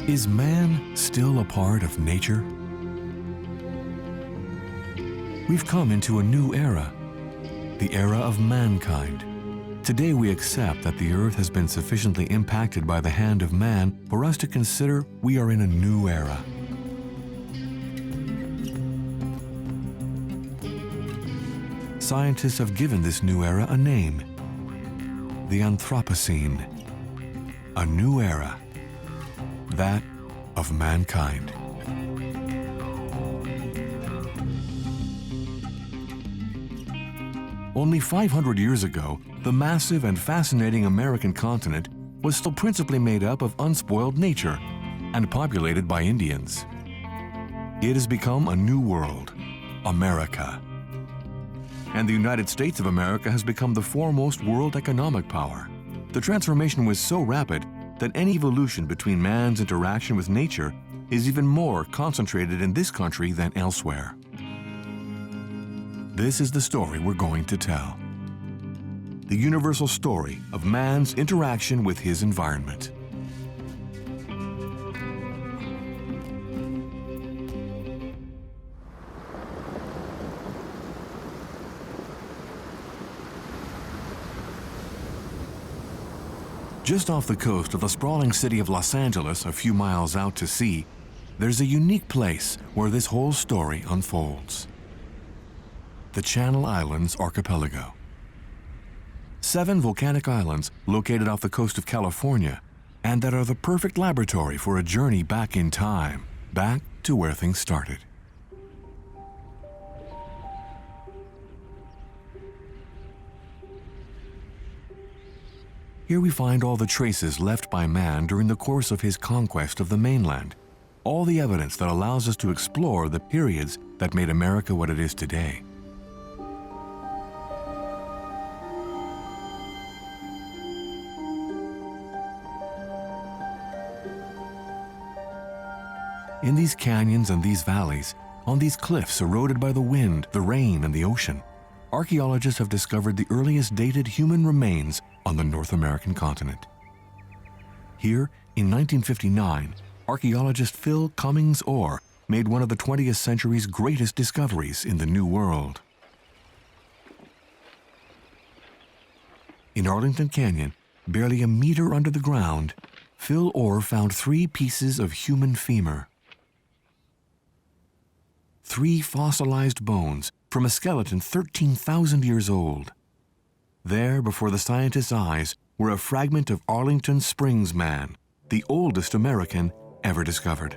Is man still a part of nature? We've come into a new era, the era of mankind. Today we accept that the earth has been sufficiently impacted by the hand of man for us to consider we are in a new era. Scientists have given this new era a name, the Anthropocene, a new era, that of mankind. Only 500 years ago, the massive and fascinating American continent was still principally made up of unspoiled nature and populated by Indians. It has become a new world, America. And the United States of America has become the foremost world economic power. The transformation was so rapid that any evolution between man's interaction with nature is even more concentrated in this country than elsewhere. This is the story we're going to tell. The universal story of man's interaction with his environment. Just off the coast of the sprawling city of Los Angeles, a few miles out to sea, there's a unique place where this whole story unfolds. The Channel Islands Archipelago. 7 volcanic islands located off the coast of California, and that are the perfect laboratory for a journey back in time, back to where things started. Here we find all the traces left by man during the course of his conquest of the mainland, all the evidence that allows us to explore the periods that made America what it is today. In these canyons and these valleys, on these cliffs eroded by the wind, the rain, and the ocean, archaeologists have discovered the earliest dated human remains on the North American continent. Here, in 1959, archaeologist Phil Cummings Orr made one of the 20th century's greatest discoveries in the New World. In Arlington Canyon, barely a meter under the ground, Phil Orr found 3 pieces of human femur. 3 fossilized bones from a skeleton 13,000 years old. There, before the scientists' eyes, were a fragment of Arlington Springs man, the oldest American ever discovered.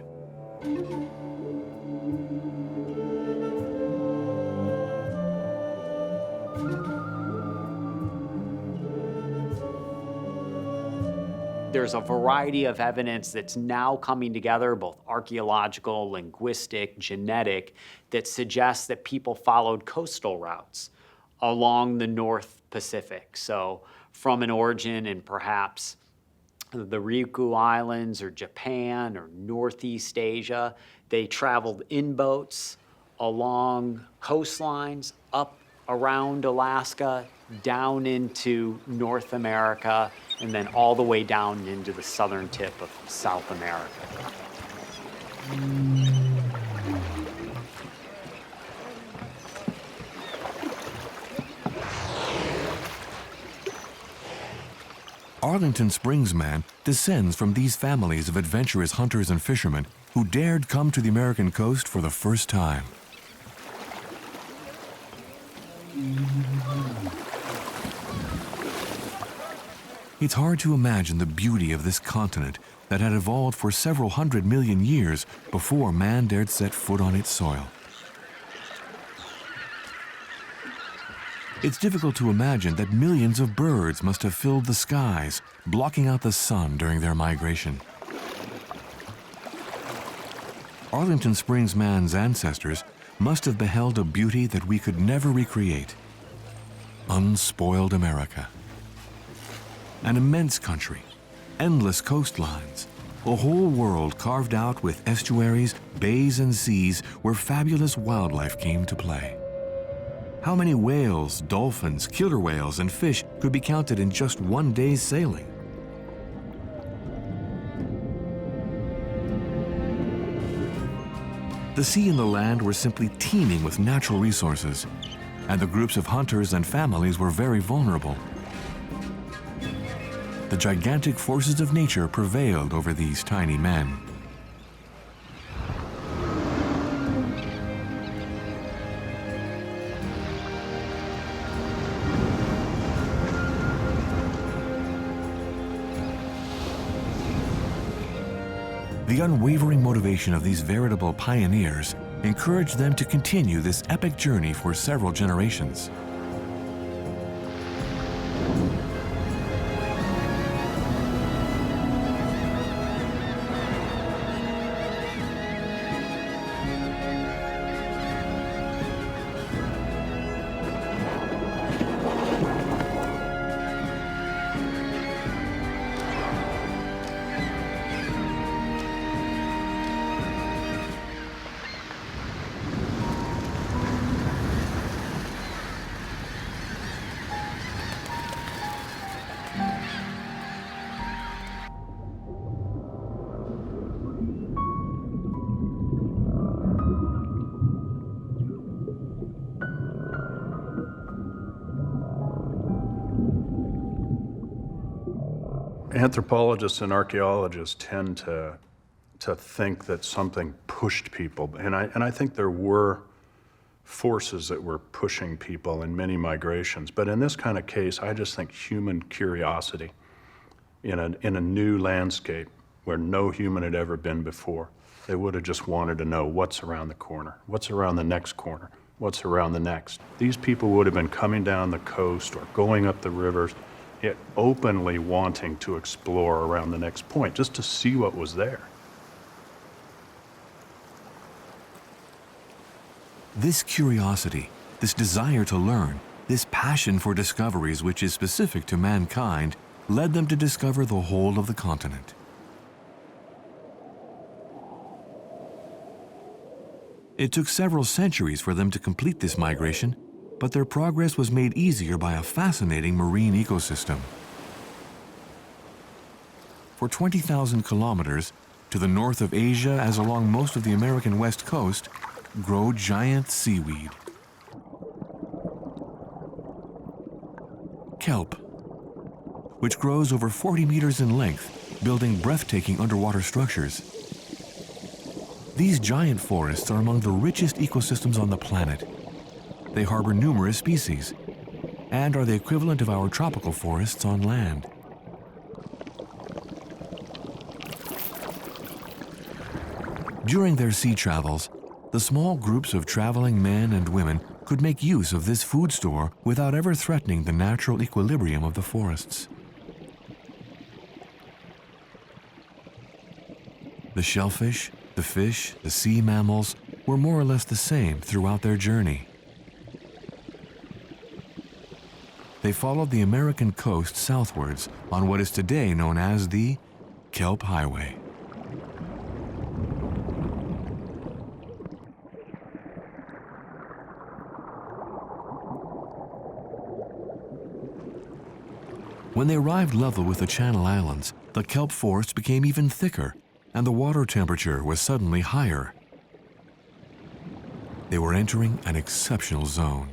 There's a variety of evidence that's now coming together, both archaeological, linguistic, genetic, that suggests that people followed coastal routes along the North Pacific. So from an origin in perhaps the Ryukyu Islands or Japan or Northeast Asia, they traveled in boats along coastlines up around Alaska, down into North America, and then all the way down into the southern tip of South America. Arlington Springs man descends from these families of adventurous hunters and fishermen who dared come to the American coast for the first time. It's hard to imagine the beauty of this continent that had evolved for several 100 million years before man dared set foot on its soil. It's difficult to imagine that millions of birds must have filled the skies, blocking out the sun during their migration. Arlington Springs man's ancestors must have beheld a beauty that we could never recreate. Unspoiled America. An immense country, endless coastlines, a whole world carved out with estuaries, bays, and seas where fabulous wildlife came to play. How many whales, dolphins, killer whales, and fish could be counted in just one day's sailing? The sea and the land were simply teeming with natural resources, and the groups of hunters and families were very vulnerable. The gigantic forces of nature prevailed over these tiny men. The unwavering motivation of these veritable pioneers encouraged them to continue this epic journey for several generations. Anthropologists and archaeologists tend to think that something pushed people, and I think there were forces that were pushing people in many migrations. But in this kind of case, I just think human curiosity in a new landscape where no human had ever been before. They would have just wanted to know what's around the corner, what's around the next corner, what's around the next. These people would have been coming down the coast or going up the rivers, yet openly wanting to explore around the next point, just to see what was there. This curiosity, this desire to learn, this passion for discoveries which is specific to mankind, led them to discover the whole of the continent. It took several centuries for them to complete this migration, but their progress was made easier by a fascinating marine ecosystem. For 20,000 kilometers, to the north of Asia as along most of the American west coast, grow giant seaweed. Kelp, which grows over 40 meters in length, building breathtaking underwater structures. These giant forests are among the richest ecosystems on the planet. They harbor numerous species and are the equivalent of our tropical forests on land. During their sea travels, the small groups of traveling men and women could make use of this food store without ever threatening the natural equilibrium of the forests. The shellfish, the fish, the sea mammals were more or less the same throughout their journey. They followed the American coast southwards on what is today known as the Kelp Highway. When they arrived level with the Channel Islands, the kelp forest became even thicker, and the water temperature was suddenly higher. They were entering an exceptional zone.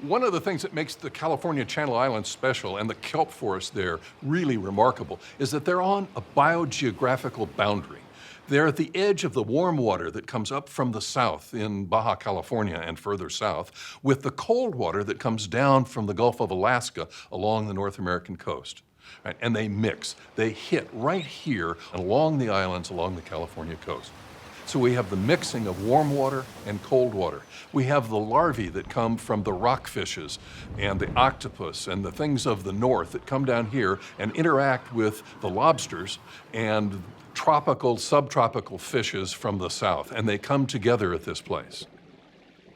One of the things that makes the California Channel Islands special and the kelp forest there really remarkable is that they're on a biogeographical boundary. They're at the edge of the warm water that comes up from the south in Baja California and further south, with the cold water that comes down from the Gulf of Alaska along the North American coast. Right? And they mix. They hit right here along the islands along the California coast. So we have the mixing of warm water and cold water. We have the larvae that come from the rockfishes and the octopus and the things of the north that come down here and interact with the lobsters and tropical, subtropical fishes from the south, and they come together at this place.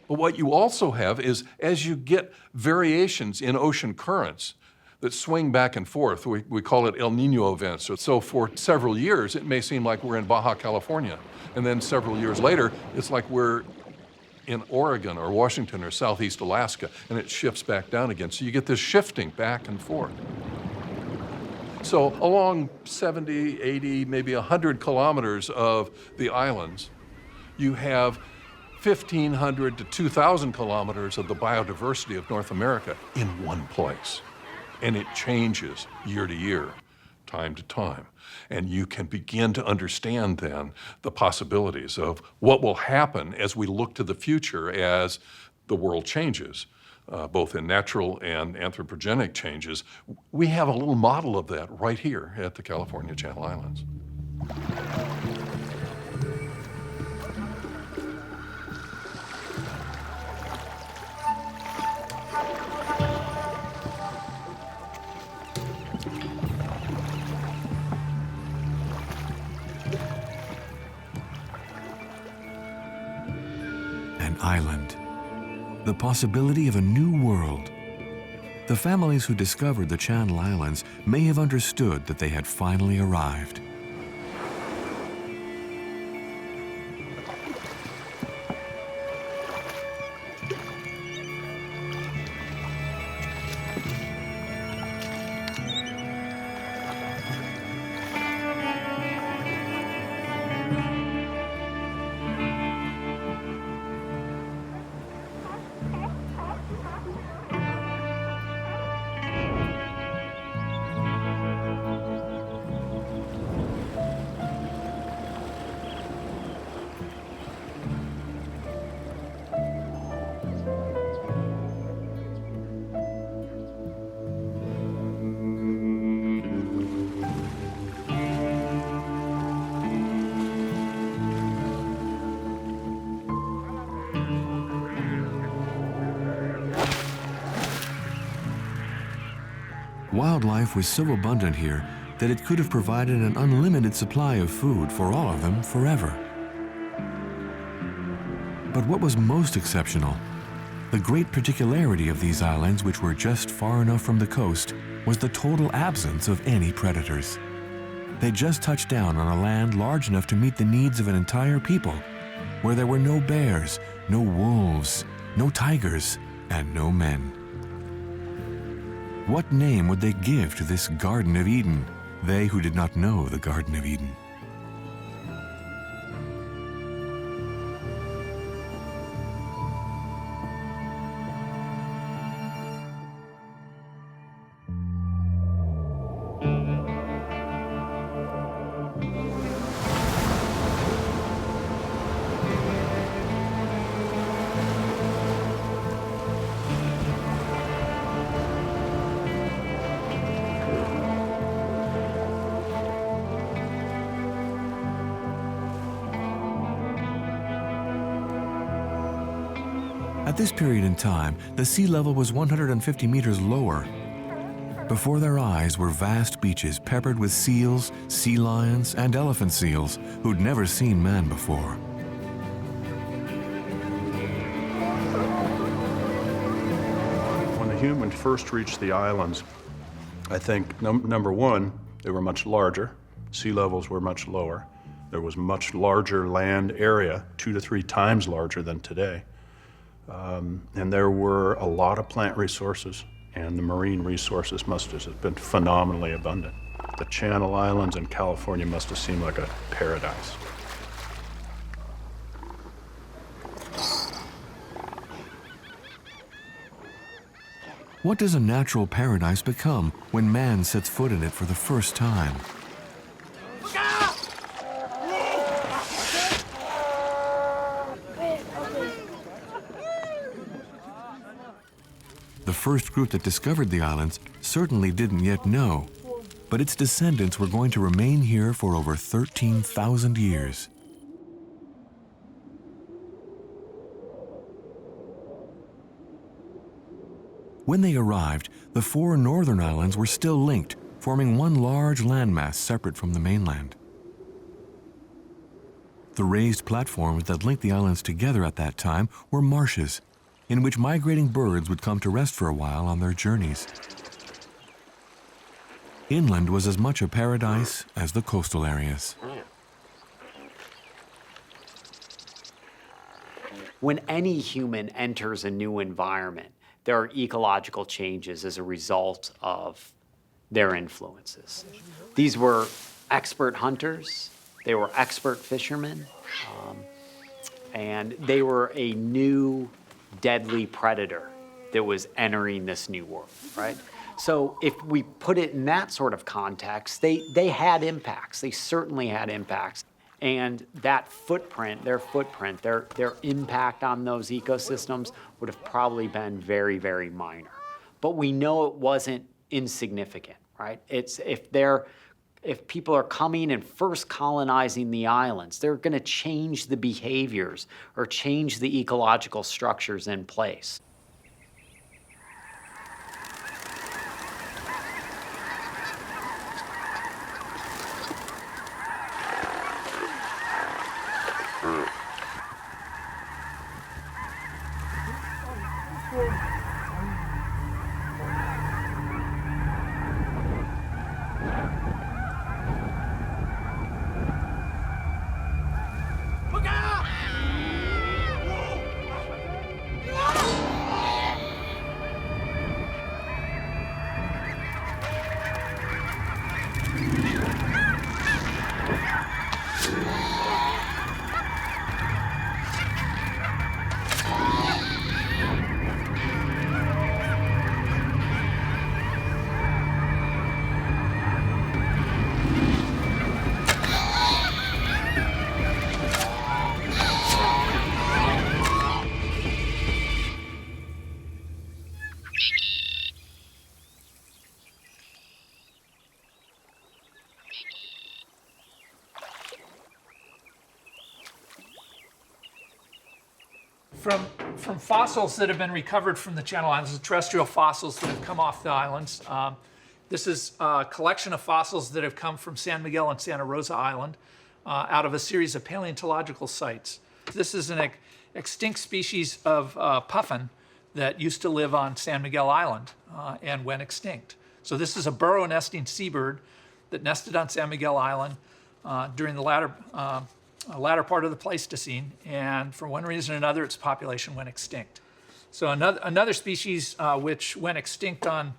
But what you also have is, as you get variations in ocean currents that swing back and forth, we call it El Nino events. So for several years, it may seem like we're in Baja California, and then several years later, it's like we're in Oregon or Washington or Southeast Alaska, and it shifts back down again. So you get this shifting back and forth. So along 70, 80, maybe 100 kilometers of the islands, you have 1,500 to 2,000 kilometers of the biodiversity of North America in one place. And it changes year to year, time to time. And you can begin to understand then the possibilities of what will happen as we look to the future as the world changes. Both in natural and anthropogenic changes. We have a little model of that right here at the California Channel Islands. An island. The possibility of a new world. The families who discovered the Channel Islands may have understood that they had finally arrived. Wildlife was so abundant here that it could have provided an unlimited supply of food for all of them forever. But what was most exceptional, the great particularity of these islands, which were just far enough from the coast, was the total absence of any predators. They just touched down on a land large enough to meet the needs of an entire people, where there were no bears, no wolves, no tigers, and no men. What name would they give to this Garden of Eden, they who did not know the Garden of Eden? At this period in time, the sea level was 150 meters lower. Before their eyes were vast beaches peppered with seals, sea lions, and elephant seals who'd never seen man before. When the humans first reached the islands, I think, number one, they were much larger. Sea levels were much lower. There was much larger land area, 2 to 3 times larger than today. And there were a lot of plant resources, and the marine resources must have been phenomenally abundant. The Channel Islands in California must have seemed like a paradise. What does a natural paradise become when man sets foot in it for the first time? first group that discovered the islands certainly didn't yet know, but its descendants were going to remain here for over 13,000 years. When they arrived, the 4 northern islands were still linked, forming one large landmass separate from the mainland. The raised platforms that linked the islands together at that time were marshes, in which migrating birds would come to rest for a while on their journeys. Inland was as much a paradise as the coastal areas. When any human enters a new environment, there are ecological changes as a result of their influences. These were expert hunters, they were expert fishermen, and they were a new deadly predator that was entering this new world, right? So if we put it in that sort of context, they had impacts. They certainly had impacts. And that footprint, their impact on those ecosystems would have probably been very, very minor. But we know it wasn't insignificant, right? It's if people are coming and first colonizing the islands, they're going to change the behaviors or change the ecological structures in place. From fossils that have been recovered from the Channel Islands, the terrestrial fossils that have come off the islands. This is a collection of fossils that have come from San Miguel and Santa Rosa Island out of a series of paleontological sites. This is an extinct species of puffin that used to live on San Miguel Island and went extinct. So this is a burrow nesting seabird that nested on San Miguel Island during the latter part of the Pleistocene, and for one reason or another, its population went extinct. So another species which went extinct on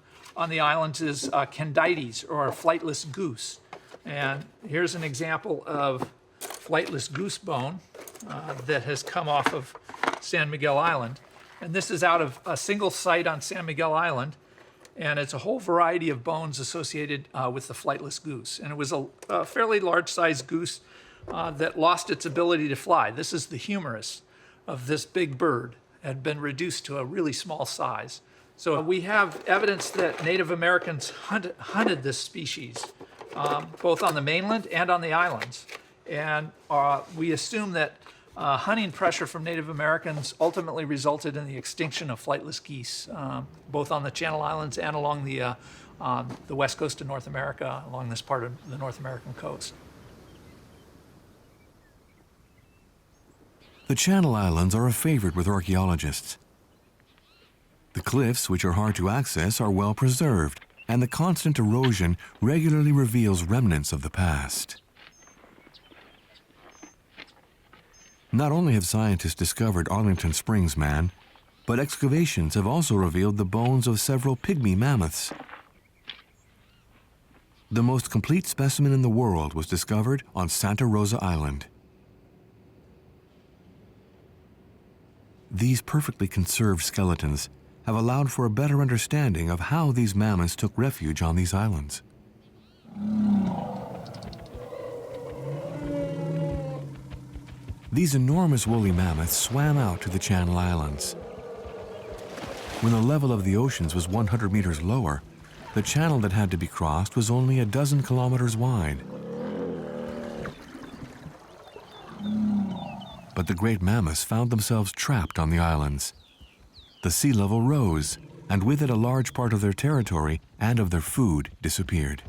the islands is Candites, or flightless goose. And here's an example of flightless goose bone that has come off of San Miguel Island. And this is out of a single site on San Miguel Island, and it's a whole variety of bones associated with the flightless goose. And it was a fairly large-sized goose that lost its ability to fly. This is the humerus of this big bird, had been reduced to a really small size. So we have evidence that Native Americans hunted this species, both on the mainland and on the islands. And we assume that hunting pressure from Native Americans ultimately resulted in the extinction of flightless geese, both on the Channel Islands and along the west coast of North America, along this part of the North American coast. The Channel Islands are a favorite with archaeologists. The cliffs, which are hard to access, are well preserved, and the constant erosion regularly reveals remnants of the past. Not only have scientists discovered Arlington Springs man, but excavations have also revealed the bones of several pygmy mammoths. The most complete specimen in the world was discovered on Santa Rosa Island. These perfectly conserved skeletons have allowed for a better understanding of how these mammoths took refuge on these islands. These enormous woolly mammoths swam out to the Channel Islands. when the level of the oceans was 100 meters lower, the channel that had to be crossed was only a dozen kilometers wide. But the great mammoths found themselves trapped on the islands. The sea level rose, and with it a large part of their territory and of their food disappeared.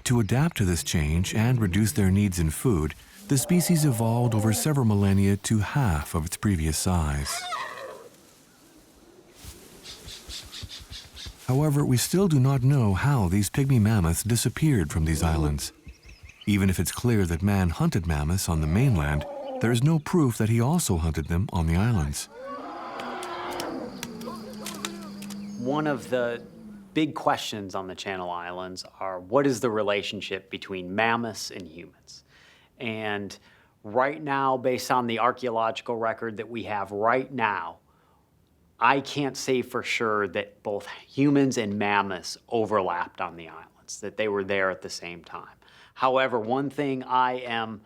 To adapt to this change and reduce their needs in food, the species evolved over several millennia to half of its previous size. However, we still do not know how these pygmy mammoths disappeared from these islands. Even if it's clear that man hunted mammoths on the mainland, there is no proof that he also hunted them on the islands. One of the big questions on the Channel Islands are, what is the relationship between mammoths and humans? And right now, based on the archaeological record that we have right now, I can't say for sure that both humans and mammoths overlapped on the islands, that they were there at the same time. However, one thing I am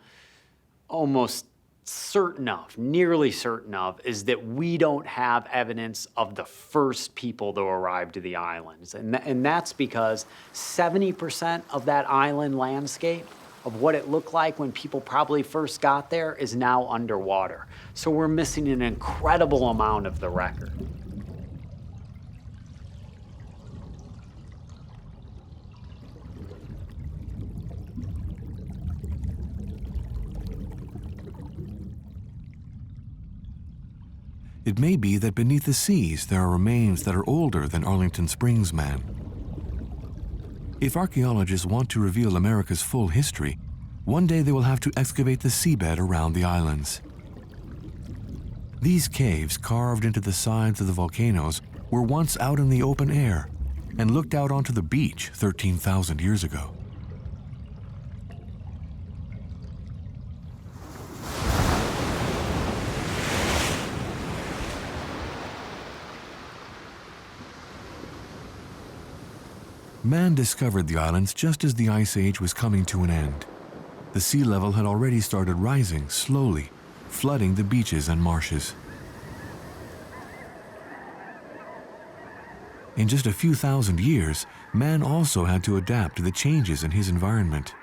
almost certain of, nearly certain of, is that we don't have evidence of the first people to arrive to the islands. And that's because 70% of that island landscape, of what it looked like when people probably first got there, is now underwater. So we're missing an incredible amount of the record. It may be that beneath the seas there are remains that are older than Arlington Springs man. If archaeologists want to reveal America's full history, one day they will have to excavate the seabed around the islands. These caves, carved into the sides of the volcanoes, were once out in the open air and looked out onto the beach 13,000 years ago. Man discovered the islands just as the Ice Age was coming to an end. The sea level had already started rising slowly, flooding the beaches and marshes. In just a few thousand years, man also had to adapt to the changes in his environment.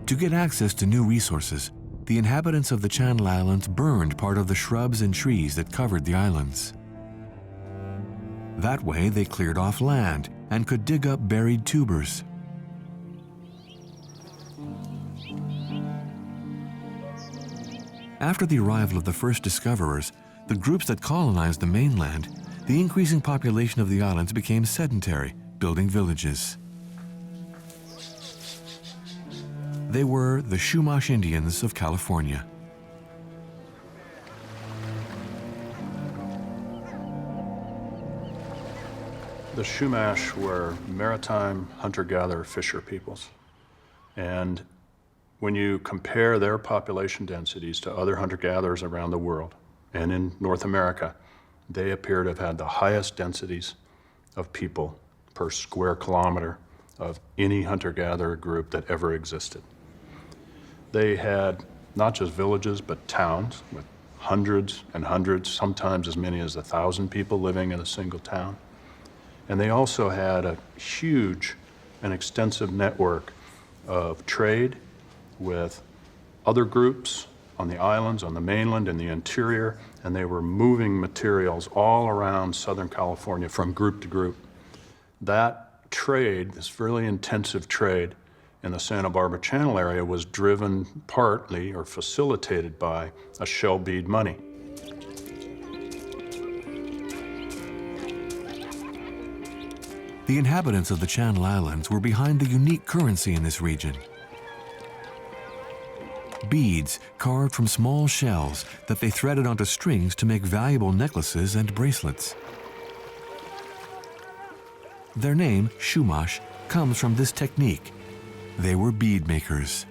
To get access to new resources, the inhabitants of the Channel Islands burned part of the shrubs and trees that covered the islands. That way, they cleared off land and could dig up buried tubers. After the arrival of the first discoverers, the groups that colonized the mainland, the increasing population of the islands became sedentary, building villages. They were the Chumash Indians of California. The Chumash were maritime hunter-gatherer fisher peoples. And when you compare their population densities to other hunter-gatherers around the world and in North America, they appear to have had the highest densities of people per square kilometer of any hunter-gatherer group that ever existed. They had not just villages, but towns with hundreds and hundreds, sometimes as many as 1,000 people living in a single town. And they also had a huge and extensive network of trade with other groups on the islands, on the mainland, in the interior, and they were moving materials all around Southern California from group to group. That trade, this really intensive trade, in the Santa Barbara Channel area was driven partly or facilitated by a shell bead money. The inhabitants of the Channel Islands were behind the unique currency in this region. Beads carved from small shells that they threaded onto strings to make valuable necklaces and bracelets. Their name, Chumash, comes from this technique. They were bead makers.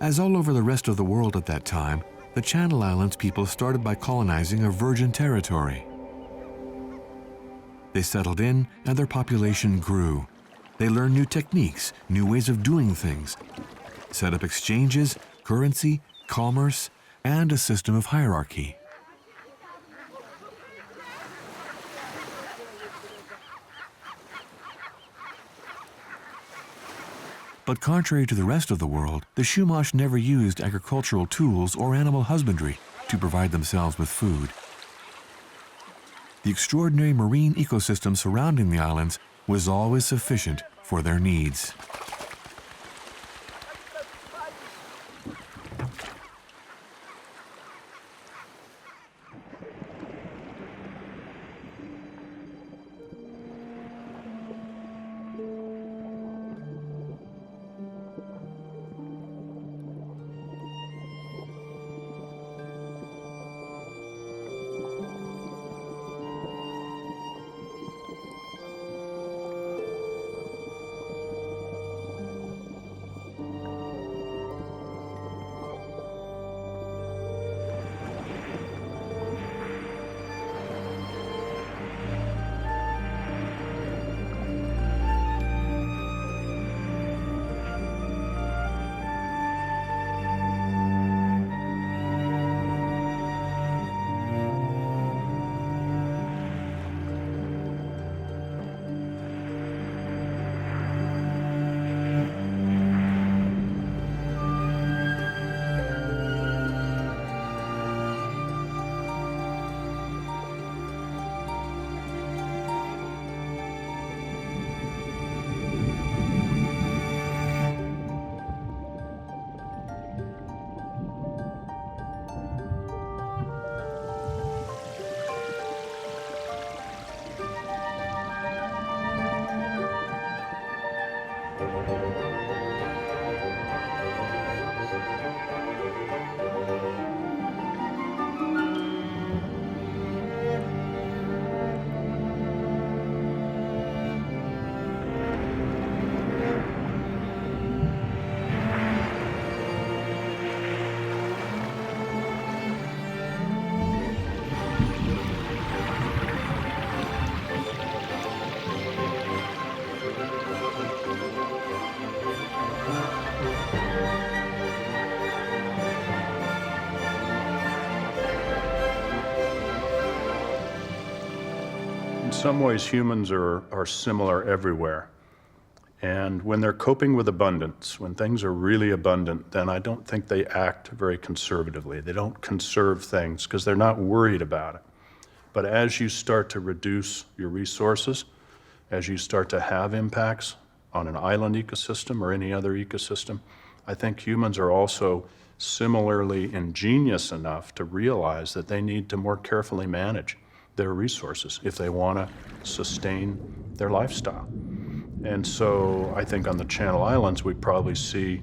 As all over the rest of the world at that time, the Channel Islands people started by colonizing a virgin territory. They settled in and their population grew. They learned new techniques, new ways of doing things, set up exchanges, currency, commerce, and a system of hierarchy. But contrary to the rest of the world, the Chumash never used agricultural tools or animal husbandry to provide themselves with food. The extraordinary marine ecosystem surrounding the islands was always sufficient for their needs. In some ways, humans are similar everywhere. And when they're coping with abundance, when things are really abundant, then I don't think they act very conservatively. They don't conserve things because they're not worried about it. But as you start to reduce your resources, as you start to have impacts on an island ecosystem or any other ecosystem, I think humans are also similarly ingenious enough to realize that they need to more carefully manage their resources if they want to sustain their lifestyle. And so I think on the Channel Islands, we probably see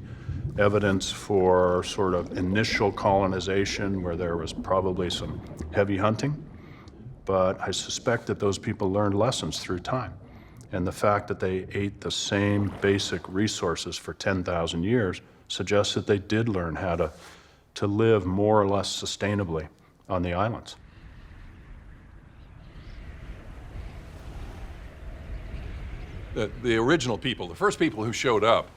evidence for sort of initial colonization where there was probably some heavy hunting, but I suspect that those people learned lessons through time. And the fact that they ate the same basic resources for 10,000 years suggests that they did learn how to live more or less sustainably on the islands. The original people, the first people who showed up,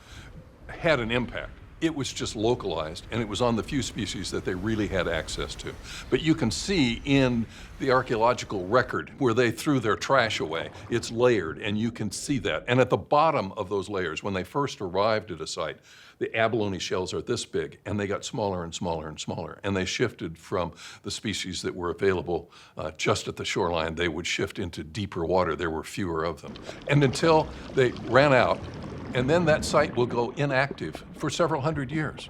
had an impact. It was just localized, and it was on the few species that they really had access to. But you can see in the archaeological record where they threw their trash away, it's layered, and you can see that. And at the bottom of those layers, when they first arrived at a site, the abalone shells are this big, and they got smaller and smaller and smaller. And they shifted from the species that were available just at the shoreline, they would shift into deeper water. There were fewer of them. And until they ran out, and then that site will go inactive for several hundred years,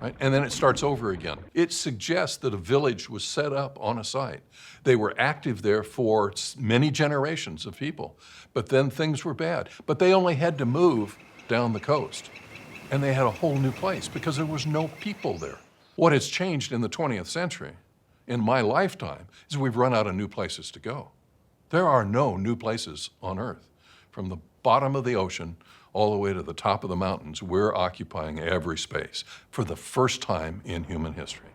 right? And then it starts over again. It suggests that a village was set up on a site. They were active there for many generations of people, but then things were bad. But they only had to move down the coast, and they had a whole new place because there was no people there. What has changed in the 20th century, in my lifetime, is we've run out of new places to go. There are no new places on Earth. From the bottom of the ocean all the way to the top of the mountains, we're occupying every space for the first time in human history.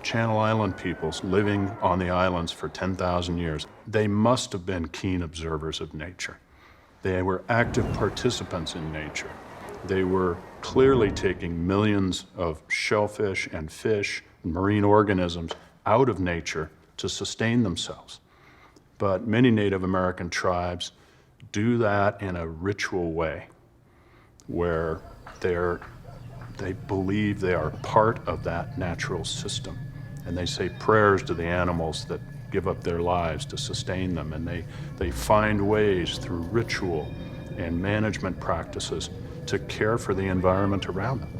Channel Island peoples living on the islands for 10,000 years, they must have been keen observers of nature. They were active participants in nature. They were clearly taking millions of shellfish and fish and marine organisms out of nature to sustain themselves. But many Native American tribes do that in a ritual way, where they believe they are part of that natural system. And they say prayers to the animals that give up their lives to sustain them. And they find ways through ritual and management practices to care for the environment around them.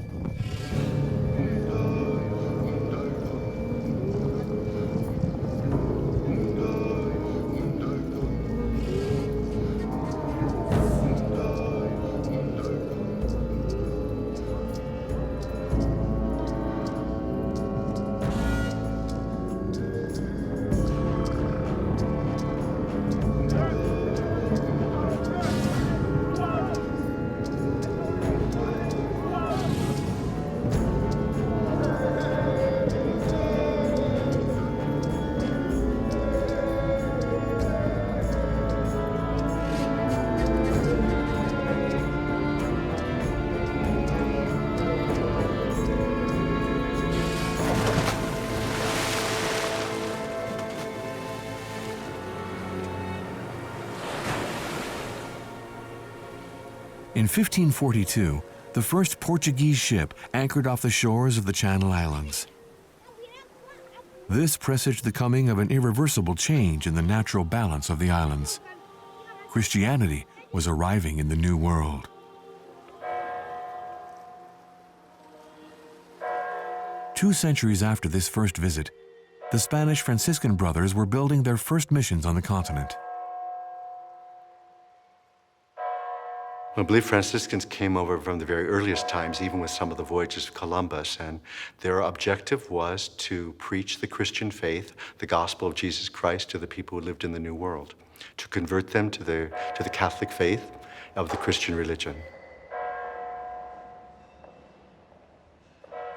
In 1542, the first Portuguese ship anchored off the shores of the Channel Islands. This presaged the coming of an irreversible change in the natural balance of the islands. Christianity was arriving in the New World. Two centuries after this first visit, the Spanish Franciscan brothers were building their first missions on the continent. I believe Franciscans came over from the very earliest times, even with some of the voyages of Columbus, and their objective was to preach the Christian faith, the gospel of Jesus Christ, to the people who lived in the New World, to convert them to the Catholic faith of the Christian religion.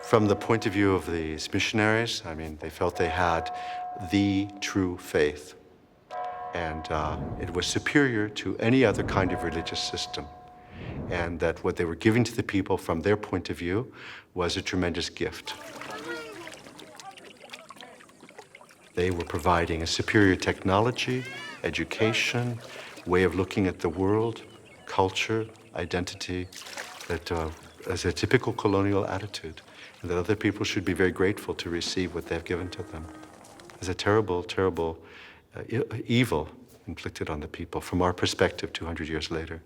From the point of view of these missionaries, I mean, they felt they had the true faith, and it was superior to any other kind of religious system. And that what they were giving to the people from their point of view was a tremendous gift. They were providing a superior technology, education, way of looking at the world, culture, identity, that as a typical colonial attitude, and that other people should be very grateful to receive what they've given to them. It's a terrible, terrible evil inflicted on the people from our perspective 200 years later.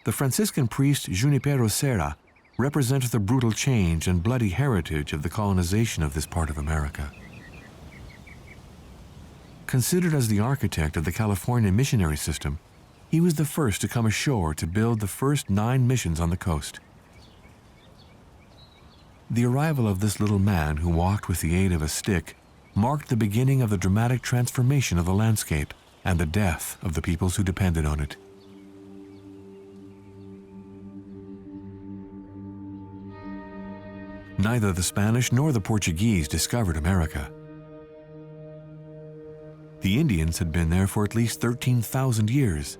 The Franciscan priest Junipero Serra represents the brutal change and bloody heritage of the colonization of this part of America. Considered as the architect of the California missionary system, he was the first to come ashore to build the first 9 missions on the coast. The arrival of this little man who walked with the aid of a stick marked the beginning of the dramatic transformation of the landscape and the death of the peoples who depended on it. Neither the Spanish nor the Portuguese discovered America. The Indians had been there for at least 13,000 years.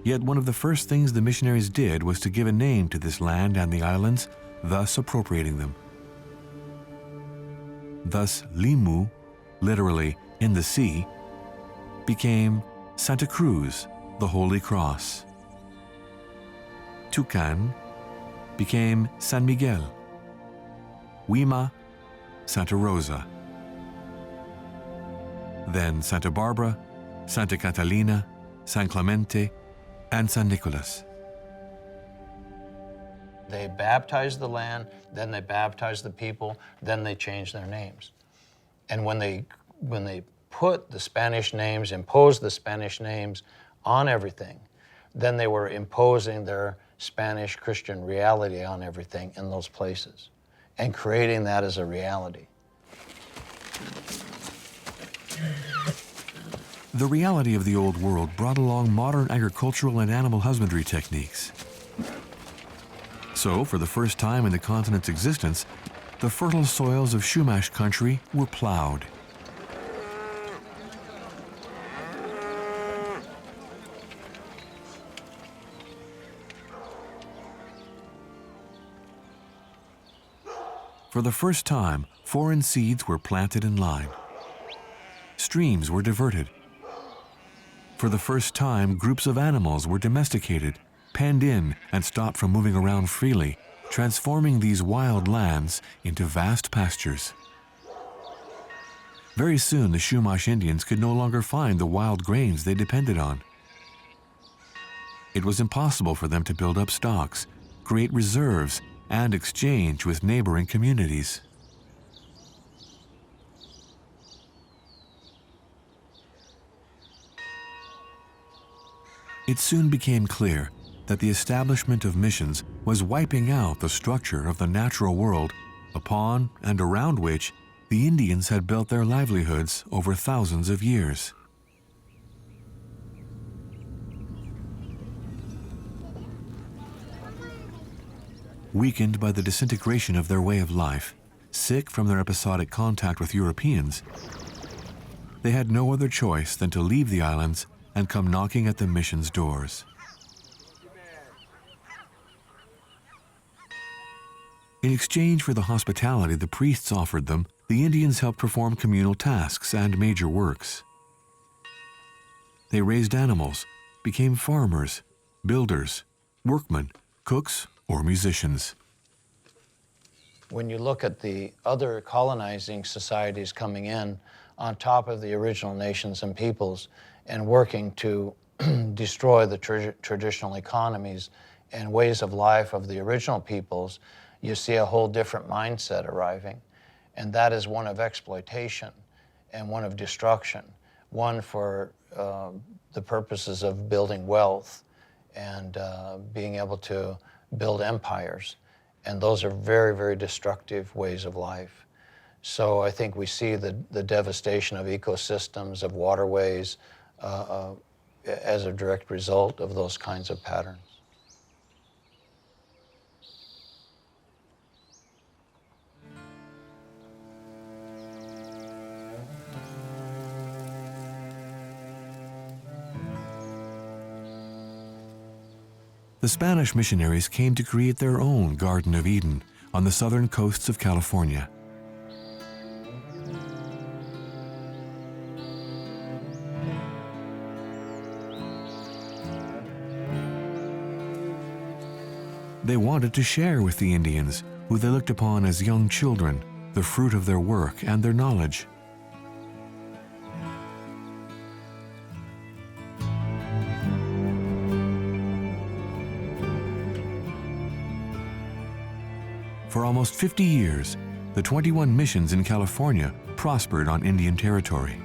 Yet one of the first things the missionaries did was to give a name to this land and the islands, thus appropriating them. Thus, Limu, literally in the sea, became Santa Cruz, the Holy Cross. Tucan became San Miguel. Huima, Santa Rosa. Then Santa Barbara, Santa Catalina, San Clemente, and San Nicolas. They baptized the land, then they baptized the people, then they changed their names. And when they put the Spanish names, imposed the Spanish names on everything, then they were imposing their Spanish Christian reality on everything in those places and creating that as a reality. The reality of the Old World brought along modern agricultural and animal husbandry techniques. So, for the first time in the continent's existence, the fertile soils of Chumash country were plowed. For the first time, foreign seeds were planted in line. Streams were diverted. For the first time, groups of animals were domesticated, penned in, and stopped from moving around freely, transforming these wild lands into vast pastures. Very soon, the Chumash Indians could no longer find the wild grains they depended on. It was impossible for them to build up stocks, create reserves, and exchange with neighboring communities. It soon became clear that the establishment of missions was wiping out the structure of the natural world upon and around which the Indians had built their livelihoods over thousands of years. Weakened by the disintegration of their way of life, sick from their episodic contact with Europeans, they had no other choice than to leave the islands and come knocking at the mission's doors. In exchange for the hospitality the priests offered them, the Indians helped perform communal tasks and major works. They raised animals, became farmers, builders, workmen, cooks, or musicians. When you look at the other colonizing societies coming in on top of the original nations and peoples and working to destroy the traditional economies and ways of life of the original peoples, you see a whole different mindset arriving. And that is one of exploitation and one of destruction, one for the purposes of building wealth and being able to build empires. And those are very, very destructive ways of life. So I think we see the devastation of ecosystems, of waterways, as a direct result of those kinds of patterns. The Spanish missionaries came to create their own Garden of Eden on the southern coasts of California. They wanted to share with the Indians, who they looked upon as young children, the fruit of their work and their knowledge. For almost 50 years, the 21 missions in California prospered on Indian territory.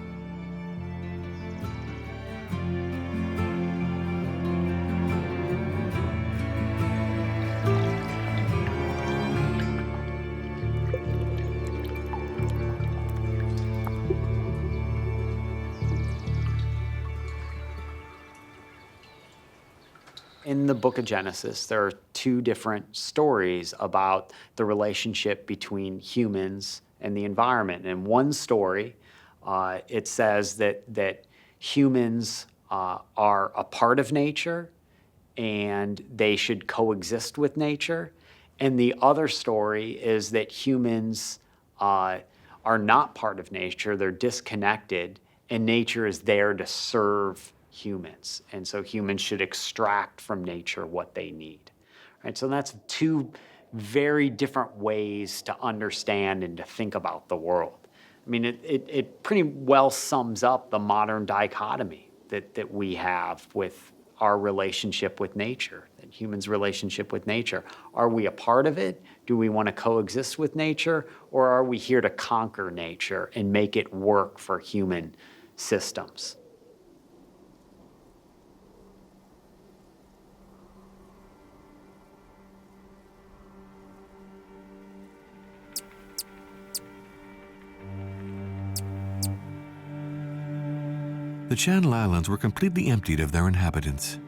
In the book of Genesis, there are two different stories about the relationship between humans and the environment. In one story, it says that humans are a part of nature and they should coexist with nature. And the other story is that humans are not part of nature, they're disconnected, and nature is there to serve humans. And so humans should extract from nature what they need. Right? So that's two very different ways to understand and to think about the world. I mean, it pretty well sums up the modern dichotomy that we have with our relationship with nature, that humans' relationship with nature. Are we a part of it? Do we want to coexist with nature? Or are we here to conquer nature and make it work for human systems? The Channel Islands were completely emptied of their inhabitants.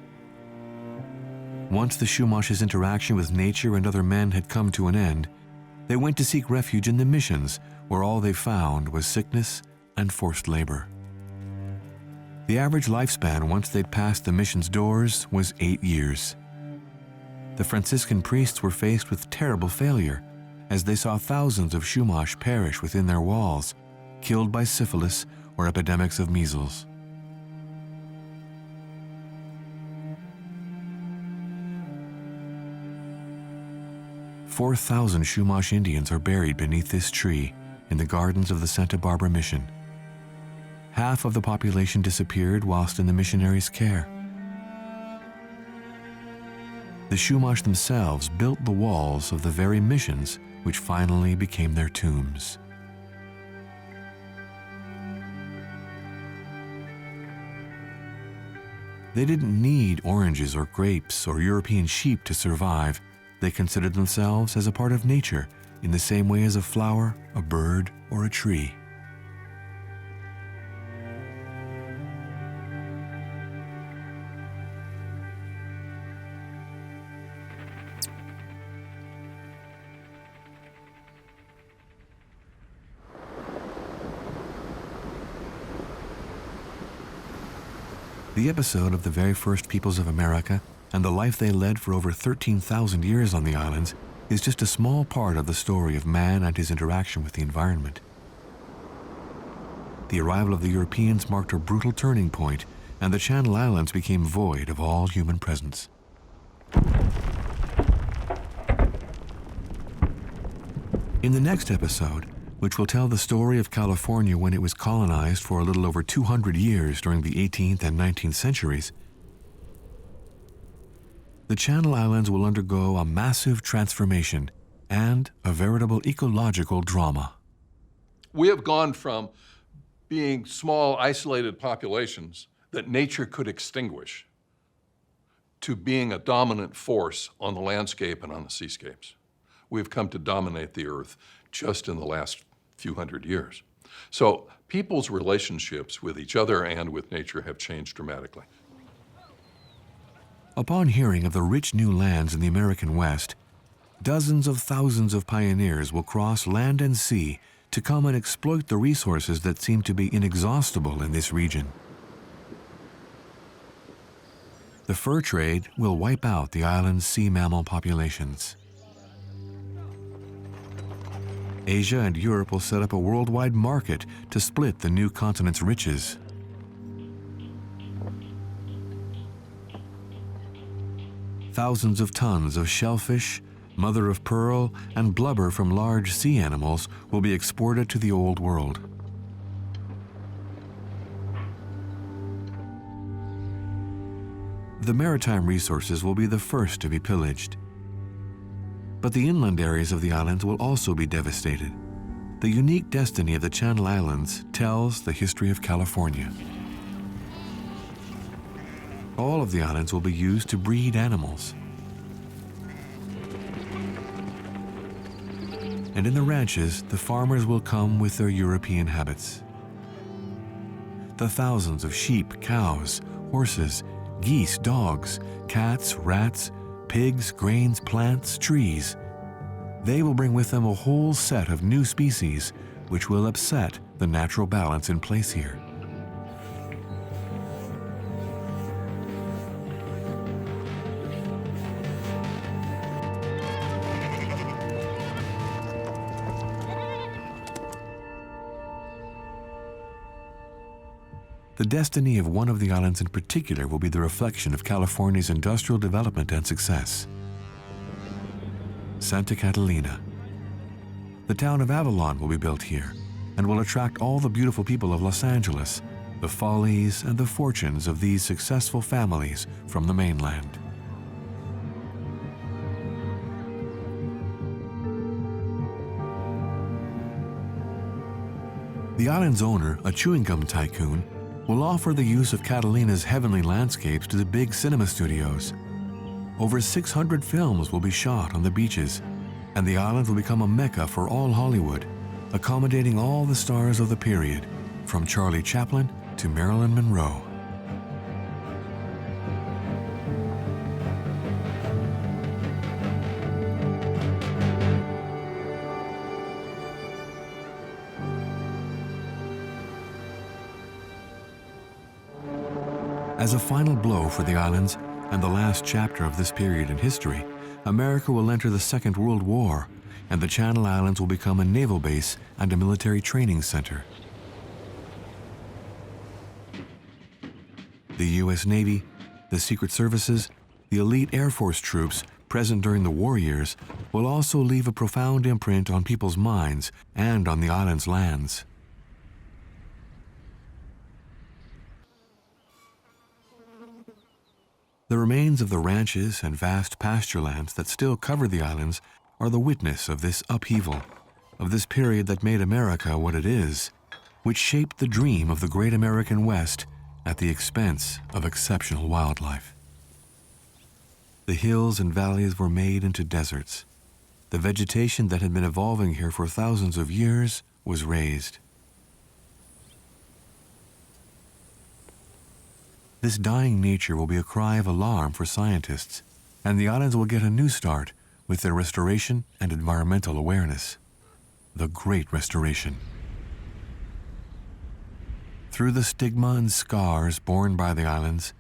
Once the Chumash's interaction with nature and other men had come to an end, they went to seek refuge in the missions, where all they found was sickness and forced labor. The average lifespan once they'd passed the mission's doors was 8 years. The Franciscan priests were faced with terrible failure as they saw thousands of Chumash perish within their walls, killed by syphilis or epidemics of measles. "4,000 Chumash Indians are buried beneath this tree in the gardens of the Santa Barbara Mission. Half of the population disappeared whilst in the missionaries' care. The Chumash themselves built the walls of the very missions which finally became their tombs. They didn't need oranges or grapes or European sheep to survive. They considered themselves as a part of nature in the same way as a flower, a bird, or a tree. The episode of the very first peoples of America and the life they led for over 13,000 years on the islands is just a small part of the story of man and his interaction with the environment. The arrival of the Europeans marked a brutal turning point, and the Channel Islands became void of all human presence. In the next episode, which will tell the story of California when it was colonized for a little over 200 years during the 18th and 19th centuries, the Channel Islands will undergo a massive transformation and a veritable ecological drama. We have gone from being small, isolated populations that nature could extinguish to being a dominant force on the landscape and on the seascapes. We've come to dominate the earth just in the last few hundred years. So people's relationships with each other and with nature have changed dramatically. Upon hearing of the rich new lands in the American West, dozens of thousands of pioneers will cross land and sea to come and exploit the resources that seem to be inexhaustible in this region. The fur trade will wipe out the island's sea mammal populations. Asia and Europe will set up a worldwide market to split the new continent's riches. Thousands of tons of shellfish, mother of pearl, and blubber from large sea animals will be exported to the Old World. The maritime resources will be the first to be pillaged. But the inland areas of the islands will also be devastated. The unique destiny of the Channel Islands tells the history of California. All of the islands will be used to breed animals. And in the ranches, the farmers will come with their European habits. The thousands of sheep, cows, horses, geese, dogs, cats, rats, pigs, grains, plants, trees. They will bring with them a whole set of new species which will upset the natural balance in place here. The destiny of one of the islands in particular will be the reflection of California's industrial development and success. Santa Catalina. The town of Avalon will be built here and will attract all the beautiful people of Los Angeles, the follies and the fortunes of these successful families from the mainland. The island's owner, a chewing gum tycoon, will offer the use of Catalina's heavenly landscapes to the big cinema studios. Over 600 films will be shot on the beaches, and the island will become a mecca for all Hollywood, accommodating all the stars of the period, from Charlie Chaplin to Marilyn Monroe. As a final blow for the islands and the last chapter of this period in history, America will enter the Second World War, and the Channel Islands will become a naval base and a military training center. The U.S. Navy, the Secret Services, the elite Air Force troops present during the war years will also leave a profound imprint on people's minds and on the island's lands. The remains of the ranches and vast pasture lands that still cover the islands are the witness of this upheaval, of this period that made America what it is, which shaped the dream of the great American West at the expense of exceptional wildlife. The hills and valleys were made into deserts. The vegetation that had been evolving here for thousands of years was raised. This dying nature will be a cry of alarm for scientists, and the islands will get a new start with their restoration and environmental awareness. The Great Restoration. Through the stigma and scars borne by the islands,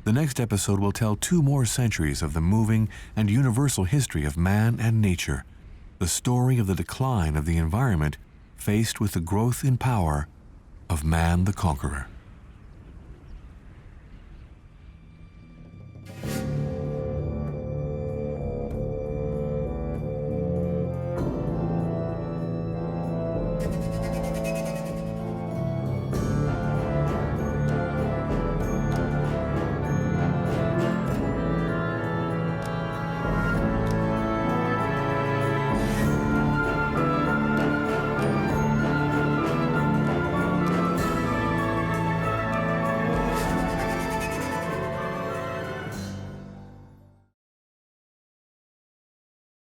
the next episode will tell 2 more centuries of the moving and universal history of man and nature, the story of the decline of the environment faced with the growth in power of man the conqueror.